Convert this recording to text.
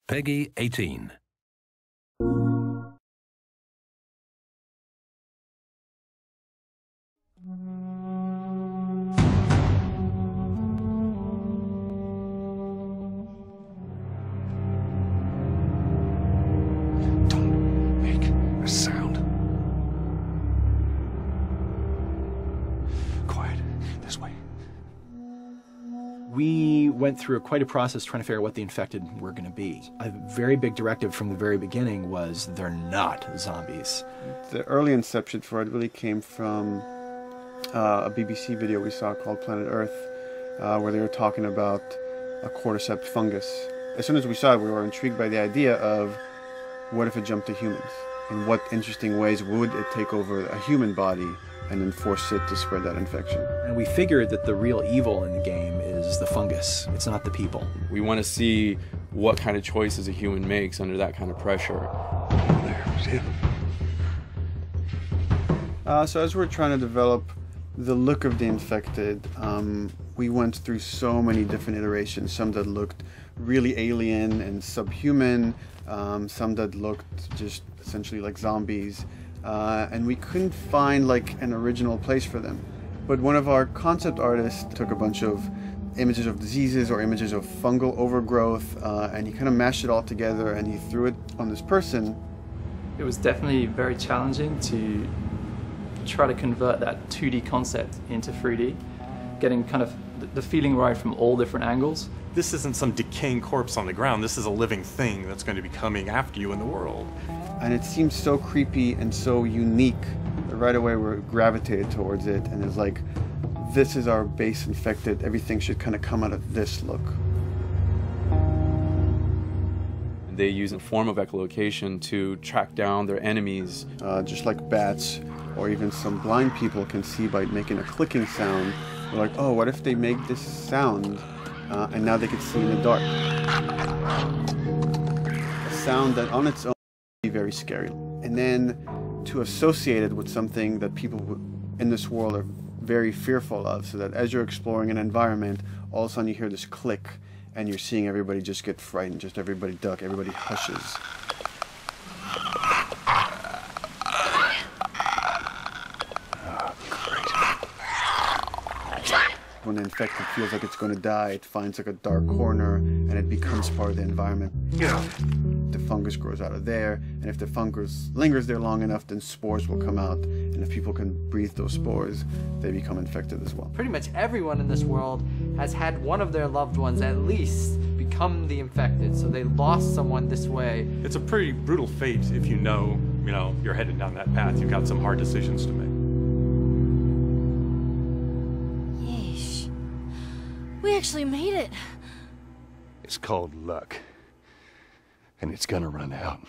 Peggy 18. Don't make a sound. Quiet. This way. We went through quite a process trying to figure out what the infected were going to be. A very big directive from the very beginning was they're not zombies. The early inception for it really came from a BBC video we saw called Planet Earth, where they were talking about a cordyceps fungus. As soon as we saw it, we were intrigued by the idea of what if it jumped to humans? In what interesting ways would it take over a human body and then force it to spread that infection? And we figured that the real evil in the game is the fungus. It's not the people. We want to see what kind of choices a human makes under that kind of pressure. There, see him? So as we're trying to develop the look of the infected, we went through so many different iterations. Some that looked really alien and subhuman, some that looked just essentially like zombies, and we couldn't find like an original place for them. But one of our concept artists took a bunch of images of diseases or images of fungal overgrowth, and he kind of mashed it all together and he threw it on this person. It was definitely very challenging to try to convert that 2D concept into 3D, getting kind of the feeling right from all different angles. This isn't some decaying corpse on the ground. This is a living thing that's going to be coming after you in the world. And it seemed so creepy and so unique that right away we gravitated towards it, and it's like, this is our base infected. Everything should kind of come out of this look. They use a form of echolocation to track down their enemies. Just like bats or even some blind people can see by making a clicking sound. They're like, oh, what if they make this sound and now they can see in the dark? A sound that on its own would be very scary. And then to associate it with something that people in this world are very fearful of, so that as you're exploring an environment, all of a sudden you hear this click and you're seeing everybody just get frightened, just everybody duck, everybody hushes. When the infected feels like it's going to die, it finds like a dark corner and it becomes part of the environment. Yeah. The fungus grows out of there, and if the fungus lingers there long enough, then spores will come out, and if people can breathe those spores, they become infected as well. Pretty much everyone in this world has had one of their loved ones at least become the infected, so they lost someone this way. It's a pretty brutal fate if you know, you're headed down that path. You've got some hard decisions to make. Yeesh. We actually made it. It's called luck. And it's gonna run out.